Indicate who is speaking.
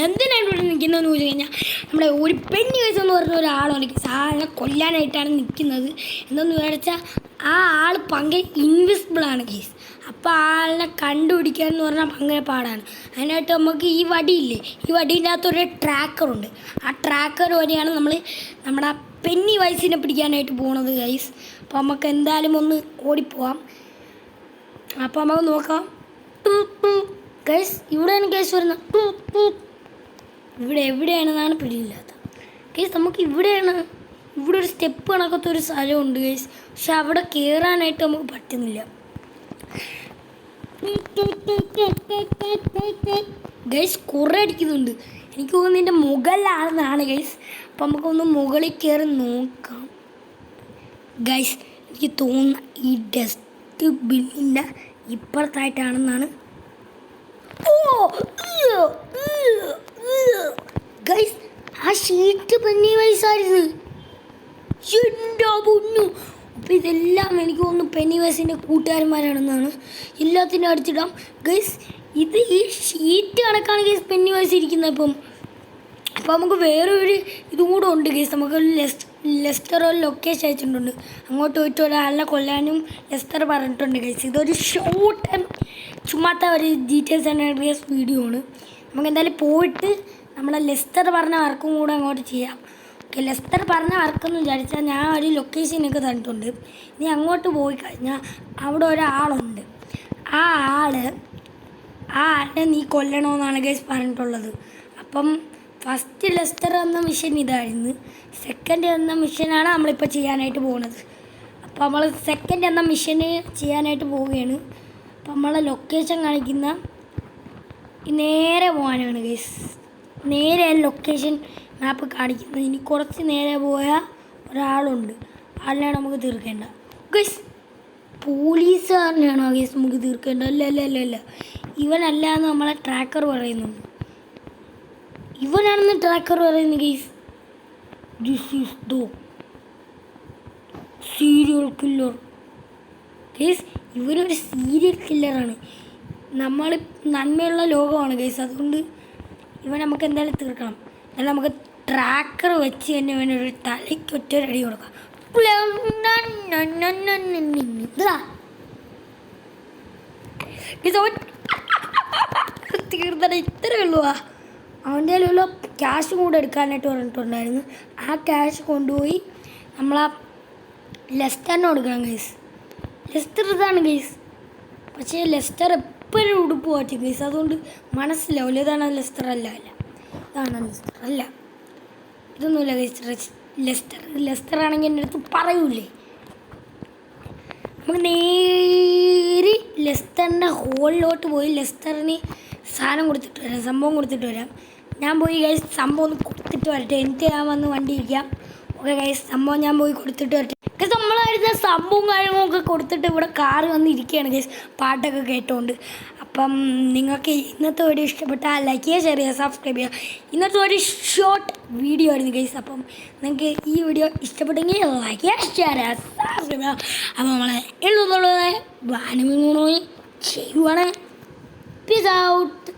Speaker 1: എന്തിനാണ് ഇവിടെ നിൽക്കുന്നതെന്ന് ചോദിച്ചു കഴിഞ്ഞാൽ നമ്മുടെ ഒരു പെണ്ണി കേസ് എന്ന് പറഞ്ഞ ഒരാളുണ്ട് ആളിനെ കൊല്ലാനായിട്ടാണ് നിൽക്കുന്നത്. എന്തെന്ന് വിചാരിച്ചാൽ ആ ആൾ ഭയങ്കര ഇൻവിസിബിളാണ് കേസ്. അപ്പോൾ ആളിനെ കണ്ടുപിടിക്കുക എന്ന് പറഞ്ഞാൽ ഭയങ്കര പാടാണ്. അതിനായിട്ട് നമുക്ക് ഈ വടിയില്ലേ, ഈ വടീൻ്റെ അകത്തൊരു ട്രാക്കറുണ്ട്. ആ ട്രാക്കർ വഴിയാണ് നമ്മുടെ പെന്നി വൈസിനെ പിടിക്കാനായിട്ട് പോണത് ഗൈസ്. അപ്പോൾ നമുക്ക് എന്തായാലും ഒന്ന് ഓടിപ്പോവാം. അപ്പോൾ നമുക്ക് നോക്കാം. ഗൈസ് ഇവിടെയാണ് കേസ് വരുന്നത്. ഇവിടെ എവിടെയാണെന്നാണ് പിടിയില്ലാത്ത കേസ്. നമുക്ക് ഇവിടെ ഒരു സ്റ്റെപ്പ് കണക്കത്തൊരു സ്ഥലമുണ്ട് ഗൈസ്. പക്ഷെ അവിടെ കയറാനായിട്ട് നമുക്ക് പറ്റുന്നില്ല ഗൈസ്. കുറേ അടിക്കുന്നുണ്ട്. എനിക്ക് തോന്നുന്നു ഇതിൻ്റെ മുകളിലാണെന്നാണ് ഗൈസ്. അപ്പം നമുക്കൊന്ന് മുകളിൽ കയറി നോക്കാം ഗൈസ്. എനിക്ക് തോന്നുന്നു ഈ ഡസ്റ്റ് ബിന്നിൻ്റെ ഇപ്പുറത്തായിട്ടാണെന്നാണ്. ഗൈസ് ആ ഷീറ്റ് പെന്നി വൈസായിരുന്നു. എൻ്റെ പൊന്നു. അപ്പോൾ ഇതെല്ലാം എനിക്ക് തോന്നുന്നു പെന്നി വൈസിൻ്റെ കൂട്ടുകാരന്മാരാണെന്നാണ്. എല്ലാത്തിനും അടിച്ചിടാം ഗൈസ്. ഇത് ഈ ഷീറ്റ് കണക്കാണ് ഗൈസ് പെന്നി വൈസ് ഇരിക്കുന്നത്. അപ്പോൾ നമുക്ക് വേറൊരു ഇതും കൂടെ ഉണ്ട് ഗൈസ്. നമുക്ക് ലെസ്റ്റർ ഒരു ലൊക്കേഷൻ അയച്ചിട്ടുണ്ട്. അങ്ങോട്ട് പോയിട്ട് ഒരാളെ കൊല്ലാനും ലെസ്റ്റർ പറഞ്ഞിട്ടുണ്ട് ഗൈസ്. ഇതൊരു ഷോർട്ട് ആൻഡ് ചുമ്മാത്ത ഒരു ഡീറ്റെയിൽസ് ആൻഡ് ഗൈസ് വീഡിയോ ആണ്. നമുക്ക് എന്തായാലും പോയിട്ട് നമ്മളെ ലെസ്റ്റർ പറഞ്ഞ വർക്കും കൂടെ അങ്ങോട്ട് ചെയ്യാം. ഓക്കെ, ലെസ്റ്റർ പറഞ്ഞ വർക്കെന്ന് വിചാരിച്ചാൽ ഞാൻ ഒരു ലൊക്കേഷനൊക്കെ തന്നിട്ടുണ്ട്. ഇനി അങ്ങോട്ട് പോയി കഴിഞ്ഞാൽ അവിടെ ഒരാളുണ്ട്. ആ ആളെ നീ കൊല്ലണമെന്നാണ് ഗൈസ് പറഞ്ഞിട്ടുള്ളത്. അപ്പം ഫസ്റ്റ് ലെസ്റ്റർ എന്ന മിഷൻ ഇതായിരുന്നു. സെക്കൻഡ് എന്ന മിഷനാണ് നമ്മളിപ്പോൾ ചെയ്യാനായിട്ട് പോകുന്നത്. അപ്പോൾ നമ്മൾ സെക്കൻഡ് എന്ന മിഷന് ചെയ്യാനായിട്ട് പോവുകയാണ്. അപ്പം നമ്മളെ ലൊക്കേഷൻ കാണിക്കുന്ന നേരെ പോകാനാണ് ഗൈസ്. നേരെ ലൊക്കേഷൻ മാപ്പ് കാണിക്കുന്നത്. ഇനി കുറച്ച് നേരെ പോയാൽ ഒരാളുണ്ട്. ആളിനെയാണ് നമുക്ക് തീർക്കേണ്ട ഗൈസ്. പോലീസുകാരനെയാണോ ഗൈസ് നമുക്ക് തീർക്കേണ്ട? അല്ല, ഇവനല്ല എന്ന് നമ്മളെ ട്രാക്കർ പറയുന്നുണ്ട്. ഇവനാണെന്ന് ട്രാക്കർ പറയുന്നത് guys. This is the serial killer guys. ഇവനൊരു സീരിയൽ കില്ലറാണ്. നമ്മൾ നന്മയുള്ള ലോകമാണ് ഗൈസ്. അതുകൊണ്ട് ഇവൻ നമുക്ക് എന്തായാലും തീർക്കണം. എന്നാൽ നമുക്ക് ട്രാക്കർ വെച്ച് തന്നെ ഇവനൊരു തലയ്ക്കൊറ്റൊരടി കൊടുക്കാം. തീർത്തട ഇത്രയേ ഉള്ളൂ. അവൻ്റെ കയ്യിലുള്ള ക്യാഷ് കൂടെ എടുക്കാനായിട്ട് പറഞ്ഞിട്ടുണ്ടായിരുന്നു. ആ ക്യാഷ് കൊണ്ടുപോയി നമ്മളാ ലെസ്റ്ററിന് കൊടുക്കണം ഗൈസ്. ലെസ്റ്റർ ഇതാണ് ഗൈസ്. പക്ഷേ ലെസ്റ്റർ എപ്പോഴും ഉടുപ്പ് മാറ്റും ഗൈസ്. അതുകൊണ്ട് മനസ്സിലാവില്ല ഇതാണ് ലെസ്റ്റർ. ഇതാണ് ലെസ്റ്റർ അല്ല, ഇതൊന്നുമില്ല ഗൈസ്. ലെസ്റ്റർ ആണെങ്കിൽ എൻ്റെ അടുത്ത് പറയൂലേ. നമുക്ക് നേരെ ലെസ്റ്ററിൻ്റെ ഹോളിലോട്ട് പോയി ലെസ്റ്ററിന് സാധനം കൊടുത്തിട്ട് വരാം, സംഭവം കൊടുത്തിട്ട് വരാം. ഞാൻ പോയി ഗൈസ് സംഭവം ഒന്ന് കൊടുത്തിട്ട് വരട്ടെ. എന്നിട്ട് ഞാൻ വന്ന് വണ്ടി ഇരിക്കാം. ഓക്കെ ഗൈസ്, സംഭവം ഞാൻ പോയി കൊടുത്തിട്ട് വരട്ടെ. ഗൈസ് നമ്മളായിരുന്ന സംഭവം കാര്യങ്ങളൊക്കെ കൊടുത്തിട്ട് ഇവിടെ കാറ് വന്നിരിക്കുകയാണ് ഗൈസ്, പാട്ടൊക്കെ കേട്ടോണ്ട്. അപ്പം നിങ്ങൾക്ക് ഇന്നത്തെ വീഡിയോ ഇഷ്ടപ്പെട്ടാൽ ലൈക്ക് ചെയ്യുക, ഷെയർ ചെയ്യുക, സബ്സ്ക്രൈബ് ചെയ്യുക. ഇന്നത്തെ ഒരു ഷോർട്ട് വീഡിയോ ആയിരുന്നു ഗൈസ്. അപ്പം നിങ്ങൾക്ക് ഈ വീഡിയോ ഇഷ്ടപ്പെട്ടെങ്കിൽ ലൈക്ക് ചെയ്യുക, ഷെയർ ചെയ്യുക, സബ്സ്ക്രൈബ് ചെയ്യുക. അപ്പോൾ നമ്മളെ എഴുതുന്നുള്ളത് വാനമി ചെയ്യുവാണ്. Peace out.